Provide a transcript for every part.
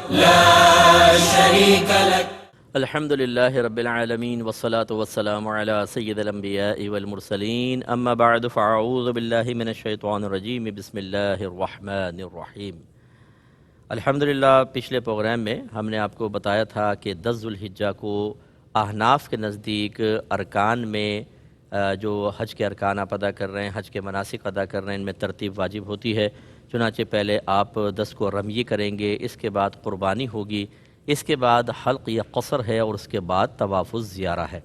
لا شريك لك. الحمد لله رب العالمين والصلاة والسلام على سيد الأنبياء والمرسلين أما بعد فأعوذ بالله من الشيطان الرجيم بسم الله الرحمن الرحیم. الحمدللہ پچھلے پروگرام میں ہم نے آپ کو بتایا تھا کہ 10 ذوالحجہ کو احناف کے نزدیک ارکان میں جو حج کے ارکان آپ ادا کر رہے ہیں، حج کے مناسک ادا کر رہے ہیں، ان میں ترتیب واجب ہوتی ہے. چنانچہ پہلے آپ 10 کو رمی کریں گے، اس کے بعد قربانی ہوگی، اس کے بعد حلق یا قصر ہے، اور اس کے بعد طواف الزیارہ ہے.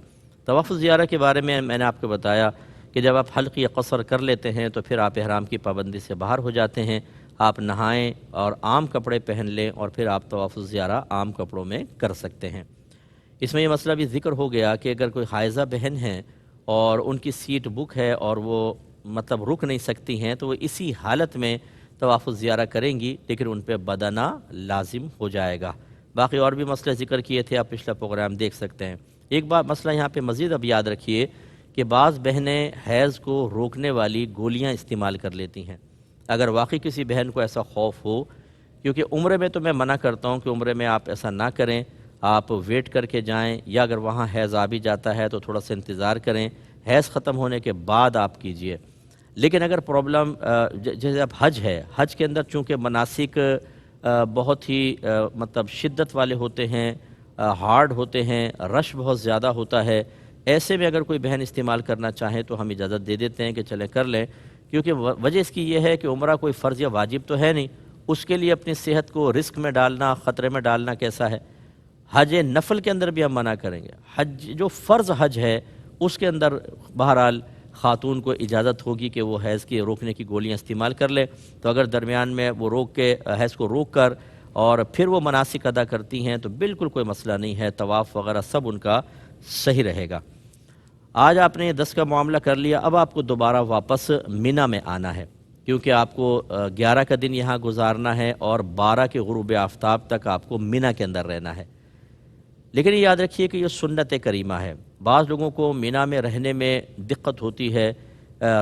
طواف الزیارہ کے بارے میں نے آپ کو بتایا کہ جب آپ حلق یا قصر کر لیتے ہیں تو پھر آپ احرام کی پابندی سے باہر ہو جاتے ہیں. آپ نہائیں اور عام کپڑے پہن لیں اور پھر آپ طواف الزیارہ عام کپڑوں میں کر سکتے ہیں. اس میں یہ مسئلہ بھی ذکر ہو گیا کہ اگر کوئی حائضہ بہن ہیں اور ان کی سیٹ بک ہے اور وہ مطلب رک نہیں سکتی ہیں تو وہ اسی حالت میں طواف الزیارہ کریں گی، لیکن ان پہ بدنہ لازم ہو جائے گا. باقی اور بھی مسئلے ذکر کیے تھے، آپ پچھلا پروگرام دیکھ سکتے ہیں. ایک بات مسئلہ یہاں پہ مزید اب یاد رکھیے کہ بعض بہنیں حیض کو روکنے والی گولیاں استعمال کر لیتی ہیں. اگر واقعی کسی بہن کو ایسا خوف ہو، کیونکہ عمرے میں تو میں منع کرتا ہوں کہ عمرے میں آپ ایسا نہ کریں، آپ ویٹ کر کے جائیں، یا اگر وہاں حیض آ بھی جاتا ہے تو تھوڑا سا انتظار کریں، حیض ختم ہونے کے بعد آپ کیجئے. لیکن اگر پرابلم جیسے اب حج ہے، حج کے اندر چونکہ مناسک بہت ہی مطلب شدت والے ہوتے ہیں، ہارڈ ہوتے ہیں، رش بہت زیادہ ہوتا ہے، ایسے میں اگر کوئی بہن استعمال کرنا چاہیں تو ہم اجازت دے دیتے ہیں کہ چلیں کر لیں. کیونکہ وجہ اس کی یہ ہے کہ عمرہ کوئی فرض یا واجب تو ہے نہیں، اس کے لیے اپنی صحت کو رسک میں ڈالنا، خطرے میں ڈالنا کیسا ہے. حج نفل کے اندر بھی ہم منع کریں گے. حج جو فرض حج ہے اس کے اندر بہرحال خاتون کو اجازت ہوگی کہ وہ حیض کی روکنے کی گولیاں استعمال کر لے. تو اگر درمیان میں وہ روک کے حیض کو روک کر اور پھر وہ مناسک ادا کرتی ہیں تو بالکل کوئی مسئلہ نہیں ہے، طواف وغیرہ سب ان کا صحیح رہے گا. آج آپ نے 10 کا معاملہ کر لیا، اب آپ کو دوبارہ واپس مینا میں آنا ہے، کیونکہ آپ کو 11 کا دن یہاں گزارنا ہے اور 12 کے غروب آفتاب تک آپ کو مینا کے اندر رہنا ہے. لیکن یہ یاد رکھیے کہ یہ سنت کریمہ ہے. بعض لوگوں کو مینا میں رہنے میں دقت ہوتی ہے،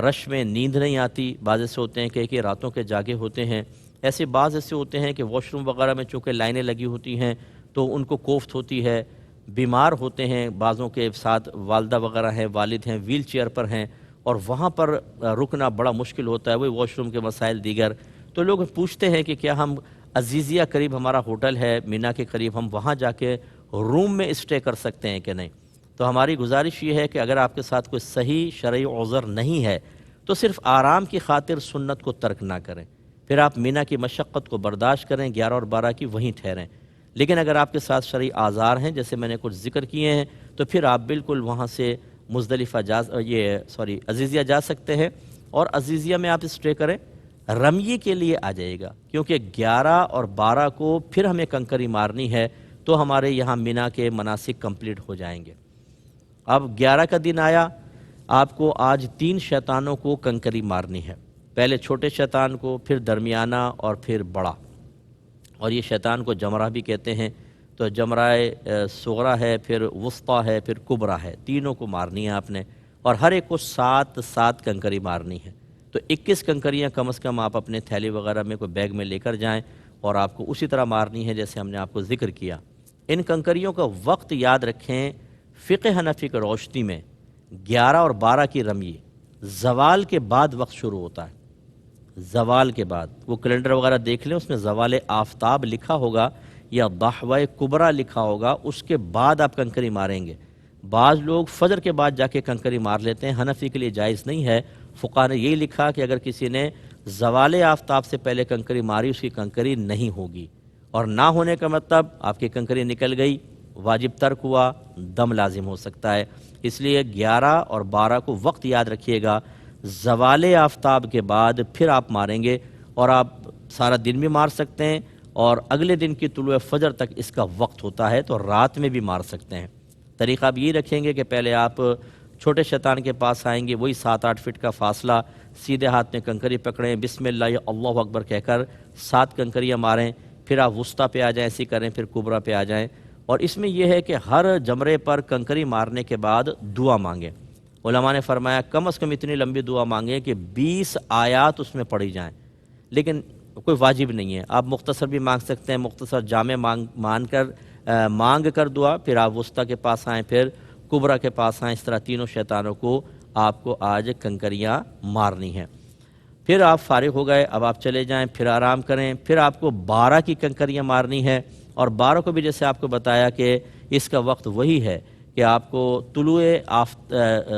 رش میں نیند نہیں آتی، بعض ایسے ہوتے ہیں کہ راتوں کے جاگے ہوتے ہیں، ایسے بعض ایسے ہوتے ہیں کہ واش روم وغیرہ میں چونکہ لائنیں لگی ہوتی ہیں تو ان کو کوفت ہوتی ہے، بیمار ہوتے ہیں، بعضوں کے ساتھ والدہ وغیرہ ہیں، والد ہیں، ویل چیئر پر ہیں اور وہاں پر رکنا بڑا مشکل ہوتا ہے، وہی واش روم کے مسائل دیگر. تو لوگ پوچھتے ہیں کہ کیا ہم عزیزیہ قریب ہمارا ہوٹل ہے مینا کے قریب، ہم وہاں جا کے روم میں اسٹے کر سکتے ہیں کہ نہیں. تو ہماری گزارش یہ ہے کہ اگر آپ کے ساتھ کوئی صحیح شرعی عذر نہیں ہے تو صرف آرام کی خاطر سنت کو ترک نہ کریں، پھر آپ مینا کی مشقت کو برداشت کریں، 11 اور 12 کی وہیں ٹھہریں. لیکن اگر آپ کے ساتھ شرعی آزار ہیں جیسے میں نے کچھ ذکر کیے ہیں تو پھر آپ بالکل وہاں سے مزدلفہ عزیزیہ جا سکتے ہیں اور عزیزیہ میں آپ اسٹے کریں. رمی کے لیے آ جائے گا کیونکہ 11 اور 12 کو پھر ہمیں کنکری مارنی ہے تو ہمارے یہاں مینا کے مناسک کمپلیٹ ہو جائیں گے. اب 11 کا دن آیا، آپ کو آج 3 شیطانوں کو کنکری مارنی ہے. پہلے چھوٹے شیطان کو، پھر درمیانہ اور پھر بڑا. اور یہ شیطان کو جمرہ بھی کہتے ہیں. تو جمرہ صغرا ہے، پھر وسطیٰ ہے، پھر کبرا ہے، تینوں کو مارنی ہے آپ نے، اور ہر ایک کو 7 کنکری مارنی ہے. تو 21 کنکریاں کم از کم آپ اپنے تھیلی وغیرہ میں کوئی بیگ میں لے کر جائیں اور آپ کو اسی طرح مارنی ہے جیسے ہم نے آپ کو ذکر کیا. ان کنکریوں کا وقت یاد رکھیں، فقہ حنفی کی روشنی میں 11 اور 12 کی رمی زوال کے بعد وقت شروع ہوتا ہے. زوال کے بعد وہ کیلنڈر وغیرہ دیکھ لیں، اس میں زوال آفتاب لکھا ہوگا یا ضحوہ کبریٰ لکھا ہوگا، اس کے بعد آپ کنکری ماریں گے. بعض لوگ فجر کے بعد جا کے کنکری مار لیتے ہیں، حنفی کے لیے جائز نہیں ہے. فقہا نے یہی لکھا کہ اگر کسی نے زوال آفتاب سے پہلے کنکری ماری اس کی کنکری نہیں ہوگی، اور نہ ہونے کا مطلب آپ کی کنکری نکل گئی، واجب ترک ہوا، دم لازم ہو سکتا ہے. اس لیے 11 اور 12 کو وقت یاد رکھیے گا، زوال آفتاب کے بعد پھر آپ ماریں گے، اور آپ سارا دن بھی مار سکتے ہیں اور اگلے دن کی طلوع فجر تک اس کا وقت ہوتا ہے تو رات میں بھی مار سکتے ہیں. طریقہ آپ یہ رکھیں گے کہ پہلے آپ چھوٹے شیطان کے پاس آئیں گے، وہی 7-8 فٹ کا فاصلہ، سیدھے ہاتھ میں کنکری پکڑیں، بسم اللہ یا اللہ اکبر کہہ کر 7 کنکریاں ماریں، پھر آپ وسطیٰ پہ آ جائیں، ایسی کریں، پھر کبریٰ پہ آ جائیں. اور اس میں یہ ہے کہ ہر جمرے پر کنکری مارنے کے بعد دعا مانگیں. علماء نے فرمایا کم از کم اتنی لمبی دعا مانگیں کہ 20 آیات اس میں پڑھی جائیں. لیکن کوئی واجب نہیں ہے، آپ مختصر بھی مانگ سکتے ہیں، مختصر جامع مانگ کر دعا، پھر آپ وسطیٰ کے پاس آئیں، پھر کبریٰ کے پاس آئیں، اس طرح تینوں شیطانوں کو آپ کو آج کنکریاں مارنی ہیں۔ پھر آپ فارغ ہو گئے، اب آپ چلے جائیں، پھر آرام کریں، پھر آپ کو 12 کی کنکریاں مارنی ہے، اور 12 کو بھی جیسے آپ کو بتایا کہ اس کا وقت وہی ہے کہ آپ کو طلوع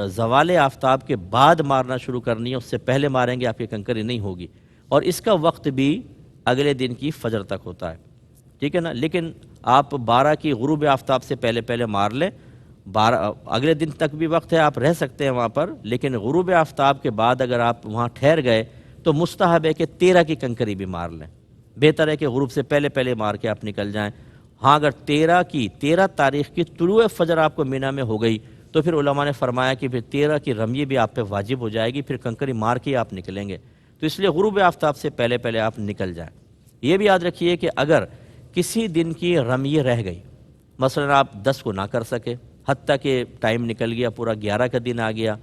زوال آفتاب کے بعد مارنا شروع کرنی ہے، اس سے پہلے ماریں گے آپ کی کنکری نہیں ہوگی، اور اس کا وقت بھی اگلے دن کی فجر تک ہوتا ہے، ٹھیک ہے نا۔ لیکن آپ 12 کی غروب آفتاب سے پہلے مار لیں، 12 اگلے دن تک بھی وقت ہے، آپ رہ سکتے ہیں وہاں پر، لیکن غروب آفتاب کے بعد اگر آپ وہاں ٹھہر گئے تو مستحب ہے کہ 13 کی کنکری بھی مار لیں، بہتر ہے کہ غروب سے پہلے مار کے آپ نکل جائیں۔ ہاں اگر 13 تاریخ کی طلوع فجر آپ کو مینا میں ہو گئی تو پھر علماء نے فرمایا کہ پھر 13 کی رمی بھی آپ پہ واجب ہو جائے گی، پھر کنکری مار کے آپ نکلیں گے، تو اس لیے غروب آفتاب سے پہلے آپ نکل جائیں۔ یہ بھی یاد رکھیے کہ اگر کسی دن کی رمی رہ گئی، مثلا آپ 10 کو نہ کر سکے، حتیٰ کہ ٹائم نکل گیا، پورا 11 کا دن آ گیا،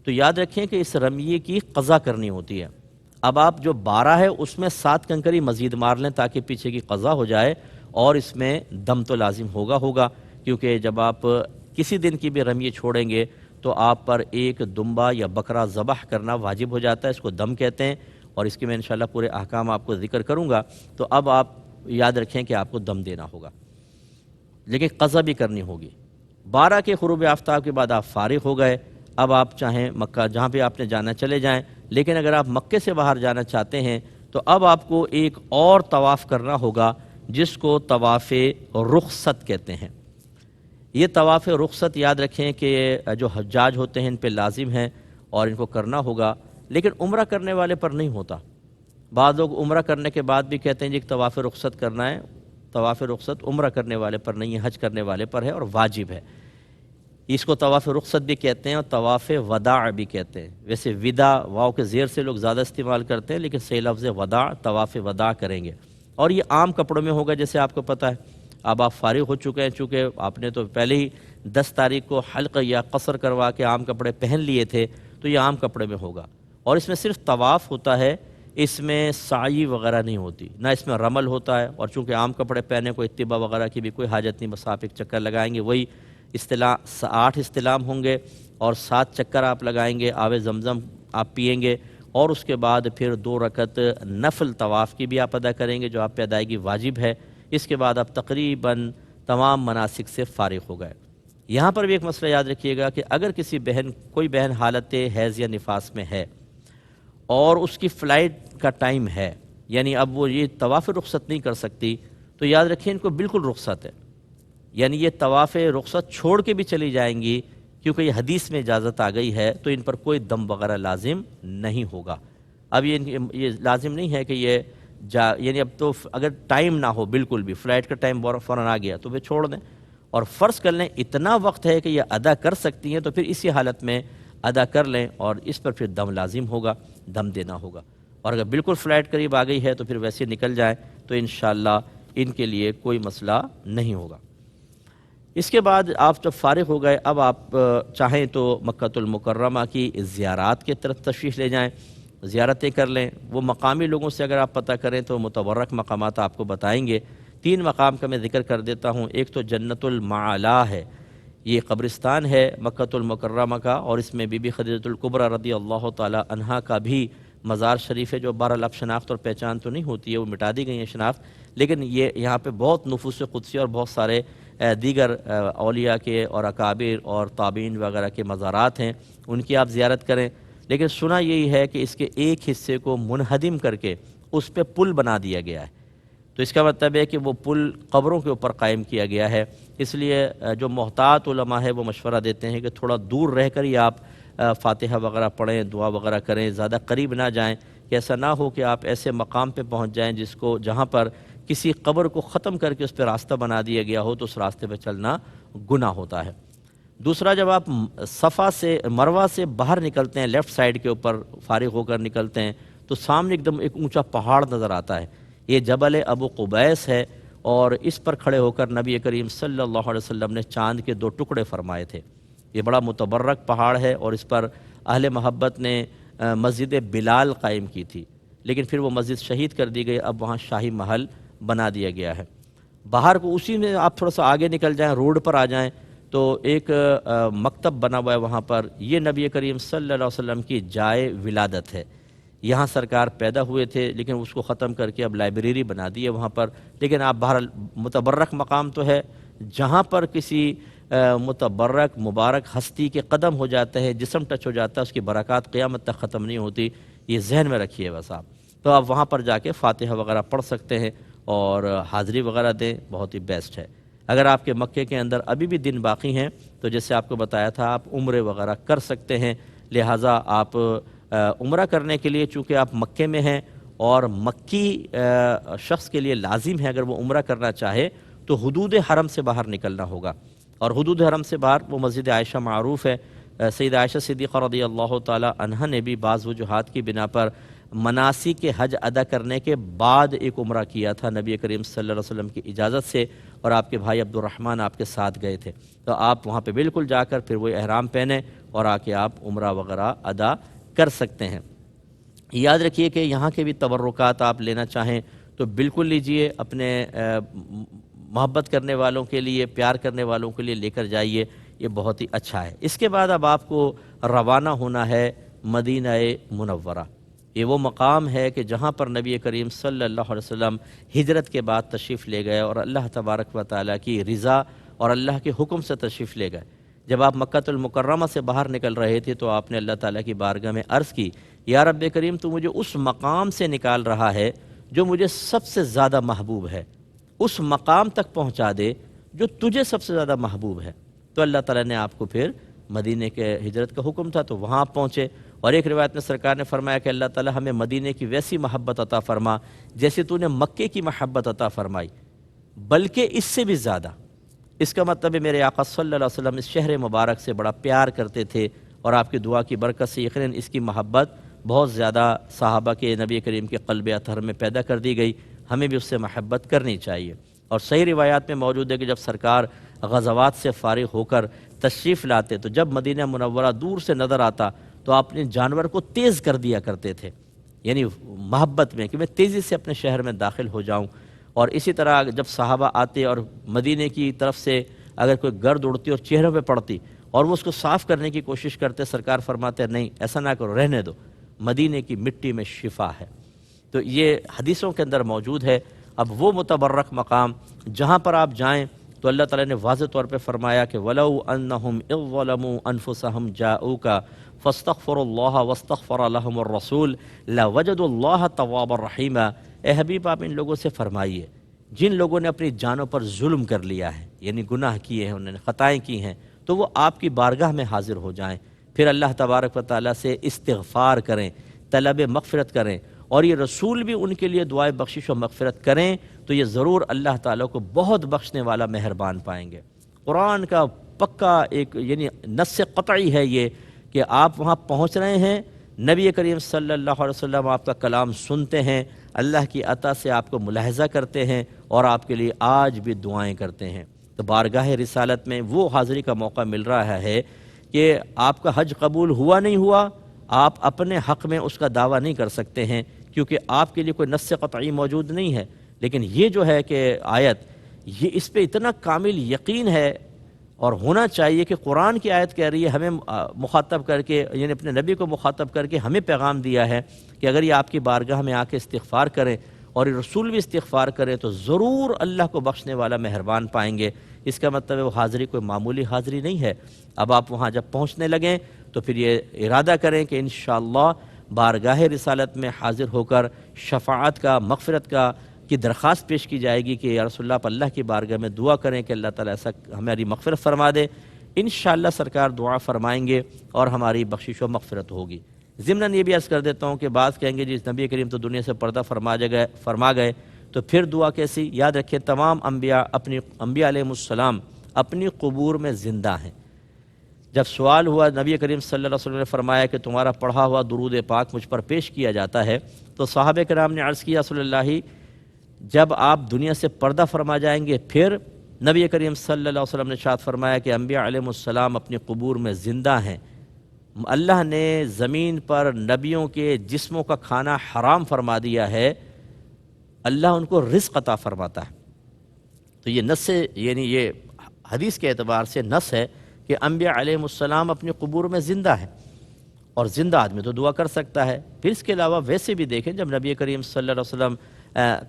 تو یاد رکھیں کہ اس رمیے کی قضا کرنی ہوتی ہے۔ اب آپ جو 12 ہے اس میں 7 کنکری مزید مار لیں تاکہ پیچھے کی قضا ہو جائے، اور اس میں دم تو لازم ہوگا، کیونکہ جب آپ کسی دن کی بھی رمیے چھوڑیں گے تو آپ پر ایک دمبا یا بکرا ذبح کرنا واجب ہو جاتا ہے، اس کو دم کہتے ہیں، اور اس کے میں انشاءاللہ پورے احکام آپ کو ذکر کروں گا۔ تو اب آپ یاد رکھیں کہ آپ کو دم دینا ہوگا، لیکن قضا بھی کرنی ہوگی۔ 12 کے غروب آفتاب کے بعد آپ فارغ ہو گئے، اب آپ چاہیں مکہ جہاں پہ آپ نے جانا چلے جائیں، لیکن اگر آپ مکے سے باہر جانا چاہتے ہیں تو اب آپ کو ایک اور طواف کرنا ہوگا جس کو طواف رخصت کہتے ہیں۔ یہ طواف رخصت یاد رکھیں کہ جو حجاج ہوتے ہیں ان پہ لازم ہیں اور ان کو کرنا ہوگا، لیکن عمرہ کرنے والے پر نہیں ہوتا۔ بعض لوگ عمرہ کرنے کے بعد بھی کہتے ہیں جی کہ طواف رخصت کرنا ہے، طواف رخصت عمرہ کرنے والے پر نہیں ہے، حج کرنے والے پر ہے اور واجب ہے۔ اس کو طواف رخصت بھی کہتے ہیں اور طواف وداع بھی کہتے ہیں۔ ویسے ودا واو کے زیر سے لوگ زیادہ استعمال کرتے ہیں، لیکن صحیح لفظ وداع، طواف وداع کریں گے، اور یہ عام کپڑوں میں ہوگا جیسے آپ کو پتہ ہے۔ اب آپ فارغ ہو چکے ہیں، چونکہ آپ نے تو پہلے ہی 10 تاریخ کو حلق یا قصر کروا کے عام کپڑے پہن لیے تھے، تو یہ عام کپڑے میں ہوگا، اور اس میں صرف طواف ہوتا ہے، اس میں سعی وغیرہ نہیں ہوتی، نہ اس میں رمل ہوتا ہے، اور چونکہ عام کپڑے پہنے کو اتباع وغیرہ کی بھی کوئی حاجت نہیں، بس آپ ایک چکر لگائیں گے، وہی 8 استلام ہوں گے اور 7 چکر آپ لگائیں گے، آب زمزم آپ پئیں گے، اور اس کے بعد پھر 2 رکعت نفل طواف کی بھی آپ ادا کریں گے جو آپ پہ ادائیگی واجب ہے۔ اس کے بعد آپ تقریباً تمام مناسک سے فارغ ہو گئے۔ یہاں پر بھی ایک مسئلہ یاد رکھیے گا کہ اگر کوئی بہن حالت حیض یا نفاس میں ہے اور اس کی فلائٹ کا ٹائم ہے، یعنی اب وہ یہ طواف رخصت نہیں کر سکتی، تو یاد رکھیں ان کو بالکل رخصت ہے، یعنی یہ طواف رخصت چھوڑ کے بھی چلی جائیں گی، کیونکہ یہ حدیث میں اجازت آ گئی ہے، تو ان پر کوئی دم وغیرہ لازم نہیں ہوگا۔ اب یہ لازم نہیں ہے کہ یعنی اب تو اگر ٹائم نہ ہو، بالکل بھی فلائٹ کا ٹائم فوراً آ گیا تو پھر چھوڑ دیں، اور فرض کر لیں اتنا وقت ہے کہ یہ ادا کر سکتی ہیں تو پھر اسی حالت میں ادا کر لیں، اور اس پر پھر دم لازم ہوگا، دم دینا ہوگا، اور اگر بالکل فلائٹ قریب آ گئی ہے تو پھر ویسے نکل جائیں تو انشاءاللہ ان کے لیے کوئی مسئلہ نہیں ہوگا۔ اس کے بعد آپ جب فارغ ہو گئے، اب آپ چاہیں تو مکۃ المکرمہ کی زیارات کی طرف تشریف لے جائیں، زیارتیں کر لیں۔ وہ مقامی لوگوں سے اگر آپ پتہ کریں تو متبرک مقامات آپ کو بتائیں گے۔ 3 مقام کا میں ذکر کر دیتا ہوں۔ ایک تو جنت المعلا ہے، یہ قبرستان ہے مکۃ المکرمہ کا، اور اس میں بی بی خدیجہ الکبریٰ رضی اللہ تعالی عنہا کا بھی مزار شریف ہے، جو بہرحال اب شناخت اور پہچان تو نہیں ہوتی ہے، وہ مٹا دی گئی ہے شناخت، لیکن یہ یہاں پہ بہت نفوس قدسی اور بہت سارے دیگر اولیاء کے اور اکابر اور تابعین وغیرہ کے مزارات ہیں، ان کی آپ زیارت کریں۔ لیکن سنا یہی ہے کہ اس کے ایک حصے کو منہدم کر کے اس پہ پل بنا دیا گیا ہے، تو اس کا مطلب ہے کہ وہ پل قبروں کے اوپر قائم کیا گیا ہے، اس لیے جو محتاط علماء ہے وہ مشورہ دیتے ہیں کہ تھوڑا دور رہ کر ہی آپ فاتحہ وغیرہ پڑھیں، دعا وغیرہ کریں، زیادہ قریب نہ جائیں، کہ ایسا نہ ہو کہ آپ ایسے مقام پہ پہنچ جائیں جہاں پر کسی قبر کو ختم کر کے اس پہ راستہ بنا دیا گیا ہو، تو اس راستے پہ چلنا گناہ ہوتا ہے۔ دوسرا، جب آپ صفا سے مروہ سے باہر نکلتے ہیں، لیفٹ سائڈ کے اوپر فارغ ہو کر نکلتے ہیں، تو سامنے ایک دم ایک اونچا پہاڑ نظر آتا ہے، یہ جبل ابو قبیس ہے، اور اس پر کھڑے ہو کر نبی کریم صلی اللہ علیہ وسلم نے چاند کے 2 ٹکڑے فرمائے تھے۔ یہ بڑا متبرک پہاڑ ہے، اور اس پر اہل محبت نے مسجد بلال قائم کی تھی، لیکن پھر وہ مسجد شہید کر دی گئی، اب وہاں شاہی محل بنا دیا گیا ہے۔ باہر کو اسی میں آپ تھوڑا سا آگے نکل جائیں، روڈ پر آ جائیں تو ایک مکتب بنا ہوا ہے وہاں پر، یہ نبی کریم صلی اللہ علیہ وسلم کی جائے ولادت ہے۔ یہاں سرکار پیدا ہوئے تھے، لیکن اس کو ختم کر کے اب لائبریری بنا دی ہے وہاں پر۔ لیکن آپ باہر متبرک مقام تو ہے، جہاں پر کسی متبرک مبارک ہستی کے قدم ہو جاتا ہے، جسم ٹچ ہو جاتا ہے، اس کی برکات قیامت تک ختم نہیں ہوتی، یہ ذہن میں رکھیے بس آپ۔ تو آپ وہاں پر جا کے فاتحہ وغیرہ پڑھ سکتے ہیں اور حاضری وغیرہ دیں، بہت ہی بیسٹ ہے۔ اگر آپ کے مکے کے اندر ابھی بھی دن باقی ہیں تو جیسے آپ کو بتایا تھا آپ عمرے وغیرہ کر سکتے ہیں، لہٰذا آپ عمرہ کرنے کے لیے چونکہ آپ مکے میں ہیں اور مکی شخص کے لیے لازم ہے اگر وہ عمرہ کرنا چاہے تو حدود حرم سے باہر نکلنا ہوگا، اور حدود حرم سے باہر وہ مسجد عائشہ معروف ہے۔ سیدہ عائشہ صدیقہ رضی اللہ تعالی عنہا نے بھی بعض وجوہات کی بنا پر مناسک حج ادا کرنے کے بعد ایک عمرہ کیا تھا نبی کریم صلی اللہ علیہ وسلم کی اجازت سے، اور آپ کے بھائی عبد الرحمن آپ کے ساتھ گئے تھے۔ تو آپ وہاں پہ بالکل جا کر پھر وہ احرام پہنیں اور آ کے آپ عمرہ وغیرہ ادا کر سکتے ہیں۔ یاد رکھیے کہ یہاں کے بھی تبرکات آپ لینا چاہیں تو بالکل لیجئے، اپنے محبت کرنے والوں کے لیے، پیار کرنے والوں کے لیے لے کر جائیے، یہ بہت ہی اچھا ہے۔ اس کے بعد اب آپ کو روانہ ہونا ہے مدینہ منورہ۔ یہ وہ مقام ہے کہ جہاں پر نبی کریم صلی اللہ علیہ وسلم ہجرت کے بعد تشریف لے گئے اور اللہ تبارک و تعالیٰ کی رضا اور اللہ کے حکم سے تشریف لے گئے۔ جب آپ مکہ المکرمہ سے باہر نکل رہے تھے تو آپ نے اللہ تعالیٰ کی بارگاہ میں عرض کی، یا رب کریم تو مجھے اس مقام سے نکال رہا ہے جو مجھے سب سے زیادہ محبوب ہے، اس مقام تک پہنچا دے جو تجھے سب سے زیادہ محبوب ہے۔ تو اللہ تعالیٰ نے آپ کو پھر مدینے کے ہجرت کا حکم تھا تو وہاں آپ پہنچے، اور ایک روایت میں سرکار نے فرمایا کہ اللہ تعالیٰ ہمیں مدینے کی ویسی محبت عطا فرما جیسے تو نے مکے کی محبت عطا فرمائی، بلکہ اس سے بھی زیادہ۔ اس کا مطلب ہے میرے آقا صلی اللہ علیہ وسلم اس شہر مبارک سے بڑا پیار کرتے تھے، اور آپ کی دعا کی برکت سے یقیناً اس کی محبت بہت زیادہ صحابہ کے نبی کریم کے قلب اطہر میں پیدا کر دی گئی۔ ہمیں بھی اس سے محبت کرنی چاہیے۔ اور صحیح روایات میں موجود ہے کہ جب سرکار غزوات سے فارغ ہو کر تشریف لاتے تو جب مدینہ منورہ دور سے نظر آتا تو آپ اپنے جانور کو تیز کر دیا کرتے تھے، یعنی محبت میں کہ میں تیزی سے اپنے شہر میں داخل ہو جاؤں۔ اور اسی طرح جب صحابہ آتے اور مدینے کی طرف سے اگر کوئی گرد اڑتی اور چہروں پہ پڑتی اور وہ اس کو صاف کرنے کی کوشش کرتے، سرکار فرماتے نہیں ایسا نہ کرو، رہنے دو، مدینے کی مٹی میں شفا ہے۔ تو یہ حدیثوں کے اندر موجود ہے۔ اب وہ متبرک مقام جہاں پر آپ جائیں تو اللہ تعالیٰ نے واضح طور پہ فرمایا کہ وَلَوْ أَنَّهُمْ إِذْ ظَلَمُوا أَنفُسَهُمْ جَاءُوكَ فَاسْتَغْفَرُوا اللَّهَ وَاسْتَغْفَرَ لَهُمُ الرَّسُولُ لَوَجَدُوا اللَّهَ تَوَّابًا رَحِيمًا۔ اے حبیب آپ ان لوگوں سے فرمائیے جن لوگوں نے اپنی جانوں پر ظلم کر لیا ہے، یعنی گناہ کیے ہیں، انہوں نے خطائیں کی ہیں، تو وہ آپ کی بارگاہ میں حاضر ہو جائیں، پھر اللہ تبارک و تعالیٰ سے استغفار کریں، طلب مغفرت کریں، اور یہ رسول بھی ان کے لیے دعائے بخشش و مغفرت کریں تو یہ ضرور اللہ تعالیٰ کو بہت بخشنے والا مہربان پائیں گے۔ قرآن کا پکا ایک یعنی نص قطعی ہے یہ کہ آپ وہاں پہنچ رہے ہیں، نبی کریم صلی اللہ علیہ وسلم آپ کا کلام سنتے ہیں، اللہ کی عطا سے آپ کو ملاحظہ کرتے ہیں اور آپ کے لیے آج بھی دعائیں کرتے ہیں۔ تو بارگاہ رسالت میں وہ حاضری کا موقع مل رہا ہے کہ آپ کا حج قبول ہوا نہیں ہوا، آپ اپنے حق میں اس کا دعویٰ نہیں کر سکتے ہیں کیونکہ آپ کے لیے کوئی نص قطعی موجود نہیں ہے، لیکن یہ جو ہے کہ آیت یہ اس پہ اتنا کامل یقین ہے اور ہونا چاہیے کہ قرآن کی آیت کہہ رہی ہے، ہمیں مخاطب کر کے یعنی اپنے نبی کو مخاطب کر کے ہمیں پیغام دیا ہے کہ اگر یہ آپ کی بارگاہ میں آ کے استغفار کریں اور یہ رسول بھی استغفار کرے تو ضرور اللہ کو بخشنے والا مہربان پائیں گے۔ اس کا مطلب ہے وہ حاضری کوئی معمولی حاضری نہیں ہے۔ اب آپ وہاں جب پہنچنے لگیں تو پھر یہ ارادہ کریں کہ انشاءاللہ بارگاہ رسالت میں حاضر ہو کر شفاعت کا، مغفرت کا کی درخواست پیش کی جائے گی کہ یا رسول اللہ آپ اللہ کی بارگاہ میں دعا کریں کہ اللہ تعالیٰ ایسا ہماری مغفرت فرما دے۔ انشاءاللہ سرکار دعا فرمائیں گے اور ہماری بخشش و مغفرت ہوگی۔ ضمناً یہ بھی عرض کر دیتا ہوں کہ بعض کہیں گے جس نبی کریم تو دنیا سے پردہ فرما گئے تو پھر دعا کیسی؟ یاد رکھیں تمام انبیاء علیہ السلام اپنی قبور میں زندہ ہیں۔ جب سوال ہوا نبی کریم صلی اللہ علیہ وسلم نے فرمایا کہ تمہارا پڑھا ہوا درود پاک مجھ پر پیش کیا جاتا ہے، تو صحابہ کرام نے عرض کیا رسول اللہ جب آپ دنیا سے پردہ فرما جائیں گے پھر؟ نبی کریم صلی اللہ علیہ وسلم نے ارشاد فرمایا کہ انبیاء علیہ السلام اپنی قبور میں زندہ ہیں، اللہ نے زمین پر نبیوں کے جسموں کا کھانا حرام فرما دیا ہے، اللہ ان کو رزق عطا فرماتا ہے۔ تو یہ نص سے، یعنی یہ حدیث کے اعتبار سے نص ہے کہ انبیاء علیہ السلام اپنی قبور میں زندہ ہے، اور زندہ آدمی تو دعا کر سکتا ہے۔ پھر اس کے علاوہ ویسے بھی دیکھیں، جب نبی کریم صلی اللہ علیہ وسلم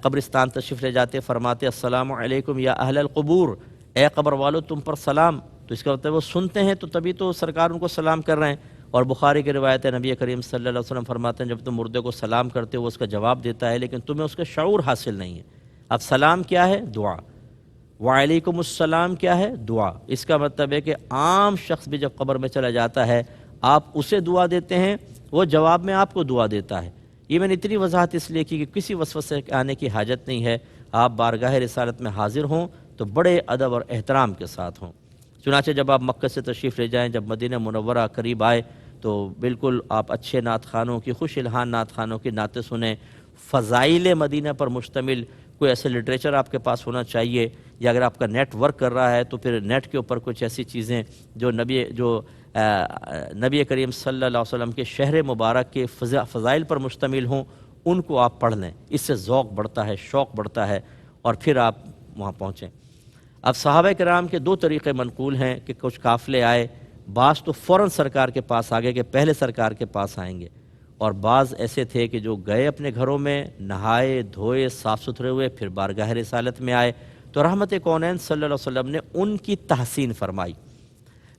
قبرستان تشریف لے جاتے، فرماتے السلام علیکم یا اہل القبور، اے قبر والو تم پر سلام، تو اس کا مطلب وہ سنتے ہیں، تو تبھی تو سرکار ان کو سلام کر رہے ہیں۔ اور بخاری کی روایت ہے، نبی کریم صلی اللہ علیہ وسلم فرماتے ہیں جب تم مردے کو سلام کرتے ہو وہ اس کا جواب دیتا ہے، لیکن تمہیں اس کا شعور حاصل نہیں ہے۔ اب سلام کیا ہے؟ دعا۔ وعلیکم السلام کیا ہے؟ دعا۔ اس کا مطلب ہے کہ عام شخص بھی جب قبر میں چلا جاتا ہے، آپ اسے دعا دیتے ہیں، وہ جواب میں آپ کو دعا دیتا ہے۔ یہ میں نے اتنی وضاحت اس لیے کی کہ کسی وسوسے کے آنے کی حاجت نہیں ہے، آپ بارگاہ رسالت میں حاضر ہوں تو بڑے ادب اور احترام کے ساتھ ہوں۔ چنانچہ جب آپ مکہ سے تشریف لے جائیں، جب مدینہ منورہ قریب آئے تو بالکل آپ اچھے نعت خوانوں کی، خوش الحان نعت خوانوں کی نعتیں سنیں۔ فضائل مدینہ پر مشتمل کوئی ایسے لٹریچر آپ کے پاس ہونا چاہیے، یا اگر آپ کا نیٹ ورک کر رہا ہے تو پھر نیٹ کے اوپر کچھ ایسی چیزیں جو نبی کریم صلی اللہ علیہ وسلم کے شہر مبارک کے فضائل پر مشتمل ہوں، ان کو آپ پڑھ لیں۔ اس سے ذوق بڑھتا ہے، شوق بڑھتا ہے، اور پھر آپ وہاں پہنچیں۔ اب صحابہ کرام کے دو طریقے منقول ہیں کہ کچھ قافلے آئے، بعض تو فوراً سرکار کے پاس آگے کہ پہلے سرکار کے پاس آئیں گے، اور بعض ایسے تھے کہ جو گئے اپنے گھروں میں، نہائے دھوئے صاف ستھرے ہوئے، پھر بارگاہ رسالت میں آئے، تو رحمت کونین صلی اللہ علیہ وسلم نے ان کی تحسین فرمائی۔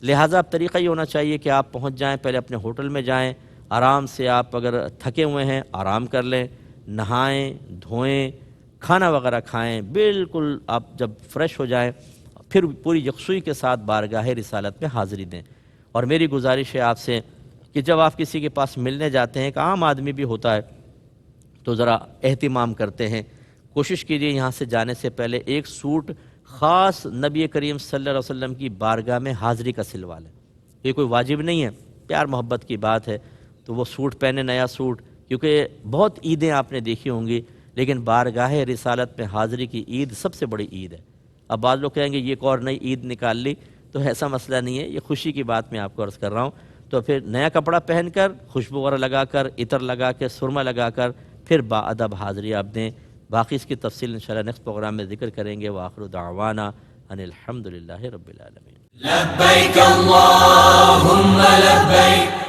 لہٰذا اب طریقہ یہ ہونا چاہیے کہ آپ پہنچ جائیں، پہلے اپنے ہوٹل میں جائیں، آرام سے آپ اگر تھکے ہوئے ہیں آرام کر لیں، نہائیں دھوئیں، کھانا وغیرہ کھائیں، بالکل آپ جب فریش ہو جائیں پھر پوری یکسوئی کے ساتھ بارگاہ رسالت میں حاضری دیں۔ اور میری گزارش ہے آپ سے کہ جب آپ کسی کے پاس ملنے جاتے ہیں، ایک عام آدمی بھی ہوتا ہے، تو ذرا اہتمام کرتے ہیں، کوشش کیجئے یہاں سے جانے سے پہلے ایک سوٹ خاص نبی کریم صلی اللہ علیہ وسلم کی بارگاہ میں حاضری کا سلوا لیں۔ یہ کوئی واجب نہیں ہے، پیار محبت کی بات ہے، تو وہ سوٹ پہنے، نیا سوٹ، کیونکہ بہت عیدیں آپ نے دیکھی ہوں گی، لیکن بارگاہ رسالت میں حاضری کی عید سب سے بڑی عید ہے۔ اب بعض لوگ کہیں گے یہ ایک اور نئی عید نکال لی، تو ایسا مسئلہ نہیں ہے، یہ خوشی کی بات میں آپ کو عرض کر رہا ہوں۔ تو پھر نیا کپڑا پہن کر، خوشبو وغیرہ لگا کر، عطر لگا کے، سرما لگا کر، پھر باادب حاضری آپ دیں۔ باقی اس کی تفصیل انشاءاللہ نیکسٹ پروگرام میں ذکر کریں گے۔ وآخر دعوانا ان الحمدللہ رب العالمین۔ لبیک اللہم لبیک